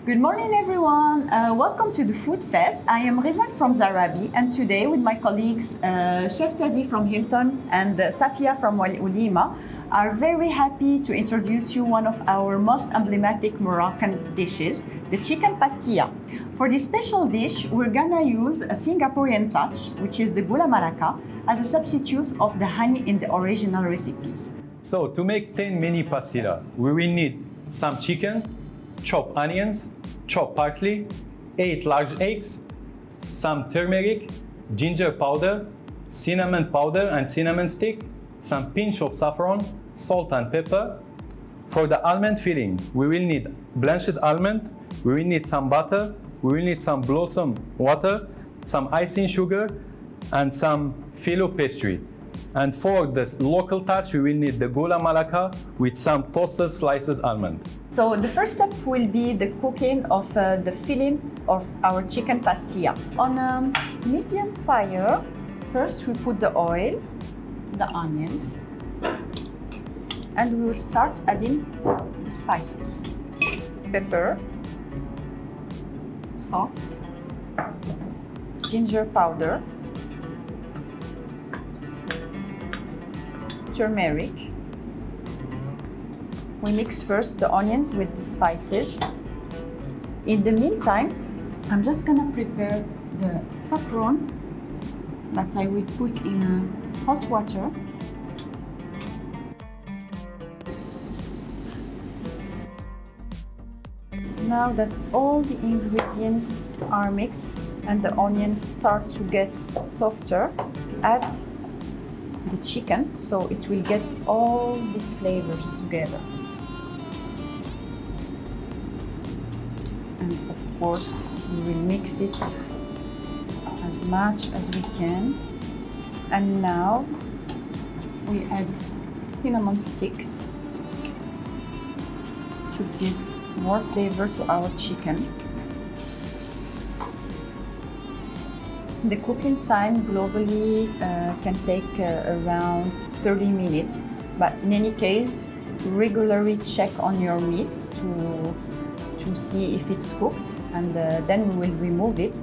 Good morning, everyone. Welcome to the Food Fest. I am Rhizlane from Zarabi, and today with my colleagues, Chef Tazi from Hilton and Safia from Ulima, are very happy to introduce you one of our most emblematic Moroccan dishes, the chicken pastilla. For this special dish, we're gonna use a Singaporean touch, which is the Gula Melaka, as a substitute of the honey in the original recipes. So to make 10 mini pastilla, we will need some chicken, chopped onions, chopped parsley, 8 large eggs, some turmeric, ginger powder, cinnamon powder and cinnamon stick, some pinch of saffron, salt and pepper. For the almond filling, we will need blanched almond, we will need some butter, we will need some blossom water, some icing sugar, and some filo pastry. And for the local touch, we will need the Gula Melaka with some toasted sliced almond. So the first step will be the cooking of the filling of our chicken pastilla. On a medium fire, first we put the oil, the onions, and we will start adding the spices. Pepper, salt, ginger powder, turmeric. We mix first the onions with the spices. In the meantime, I'm just gonna prepare the saffron that I will put in hot water. Now that all the ingredients are mixed and the onions start to get softer, add the chicken so it will get all these flavors together. And of course, we will mix it as much as we can. And now we add cinnamon sticks to give more flavor to our chicken. The cooking time globally can take around 30 minutes, but in any case, regularly check on your meat to see if it's cooked, and then we will remove it.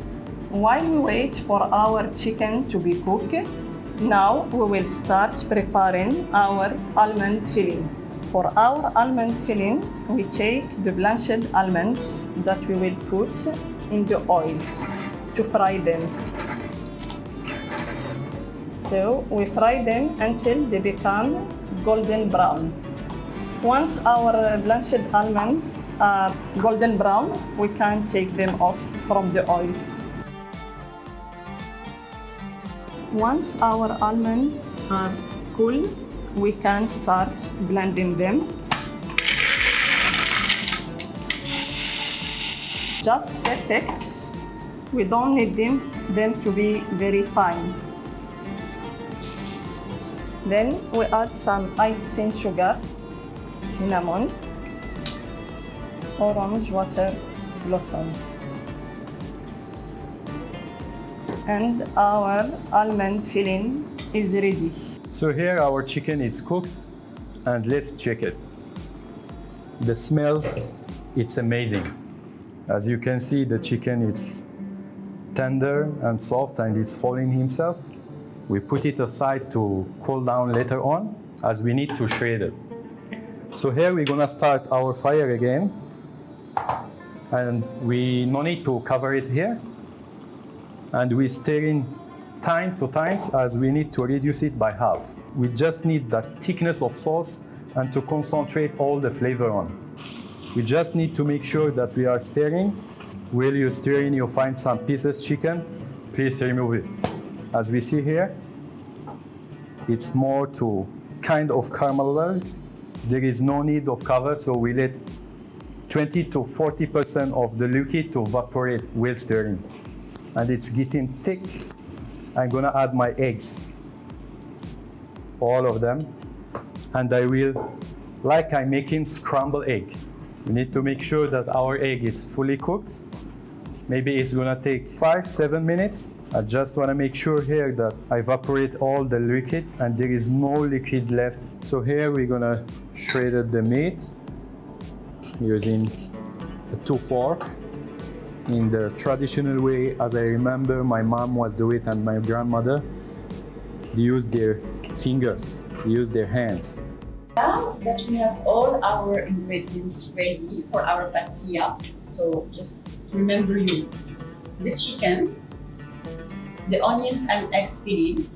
While we wait for our chicken to be cooked, now we will start preparing our almond filling. For our almond filling, we take the blanched almonds that we will put in the oil to fry them. So we fry them until they become golden brown. Once our blanched almonds are golden brown, we can take them off from the oil. Once our almonds are cool, we can start blending them. Just perfect. We don't need them to be very fine. Then we add some icing sugar, cinnamon, orange water blossom. And our almond filling is ready. So here our chicken is cooked, and let's check it. The smells, it's amazing. As you can see, the chicken is tender and soft and it's falling himself. We put it aside to cool down later on, as we need to shred it. So here we're gonna start our fire again, and we no need to cover it here. And we stir in time to times, as we need to reduce it by half. We just need that thickness of sauce and to concentrate all the flavor on. We just need to make sure that we are stirring. While you're stirring, you'll find some pieces chicken. Please remove it. As we see here, it's more to kind of caramelize. There is no need of cover, so we let 20 to 40% of the liquid to evaporate while stirring. And it's getting thick. I'm gonna add my eggs, all of them. And I will, like I'm making scrambled egg. We need to make sure that our egg is fully cooked. Maybe it's gonna take 5-7 minutes. I just wanna make sure here that I evaporate all the liquid and there is no liquid left. So here we're gonna shred the meat using two forks. In the traditional way, as I remember, my mom was doing it and my grandmother, they used their fingers, they used their hands. Now that we have all our ingredients ready for our pastilla, so just remember you, the chicken, the onions and eggs filling,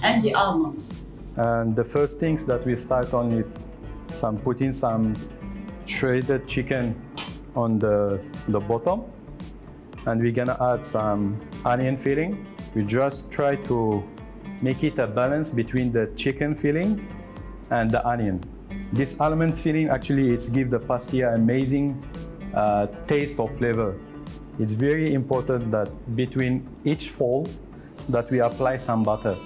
and the almonds. And the first things that we start on is putting some shredded chicken on the bottom, and we're gonna add some onion filling. We just try to make it a balance between the chicken filling and the onion. This almond filling actually is give the pastilla amazing taste or flavor. It's very important that between each fold that we apply some butter.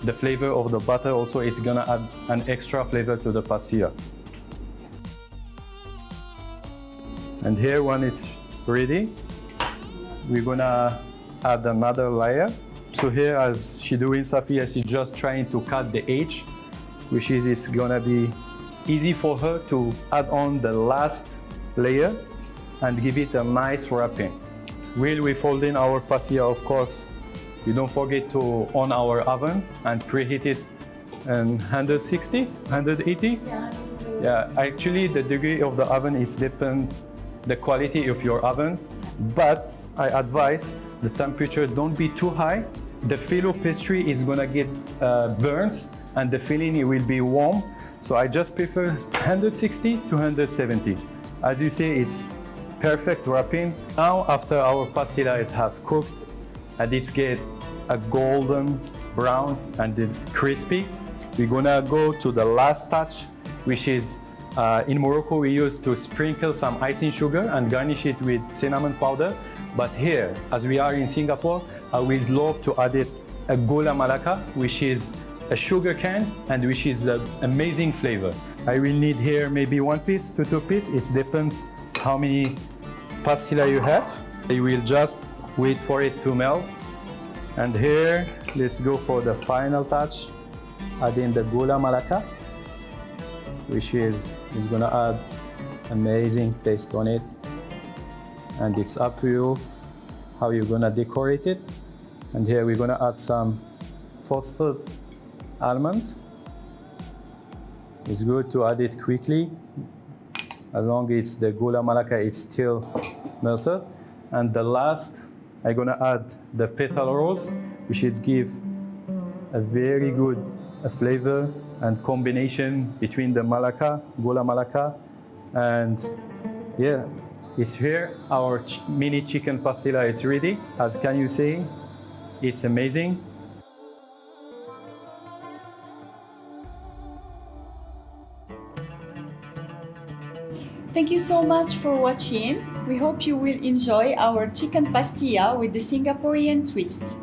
The flavor of the butter also is gonna add an extra flavor to the pastilla. And here when it's ready, we're gonna add another layer. So here, as she doing, Safia, she's just trying to cut the edge, which is it's gonna be easy for her to add on the last layer and give it a nice wrapping. While we fold in our pastilla, of course, we don't forget to on our oven and preheat it in 160, 180. Yeah, actually the degree of the oven, it's depends the quality of your oven, but I advise the temperature don't be too high. The filo pastry is gonna get burnt and the filling will be warm. So I just prefer 160 to 170. As you see, it's perfect wrapping. Now after our pastilla is half cooked and it's get a golden brown and crispy, we're gonna go to the last touch, which is in Morocco, we used to sprinkle some icing sugar and garnish it with cinnamon powder. But here, as we are in Singapore, I would love to add it a Gula Melaka, which is a sugar cane and which is an amazing flavor. I will need here maybe 1 piece to 2 pieces. It depends how many pastilla you have. You will just wait for it to melt. And here, let's go for the final touch, adding the Gula Melaka, which is gonna add amazing taste on it. And it's up to you how you're gonna decorate it. And here we're gonna add some toasted almonds. It's good to add it quickly, as long as the Gula Melaka is still melted. And the last, I'm gonna add the petal rose, which is give a very good flavor and combination between the Melaka, Gula Melaka, and yeah, it's here. Our mini chicken pastilla is ready. As can you see, it's amazing. Thank you so much for watching. We hope you will enjoy our chicken pastilla with the Singaporean twist.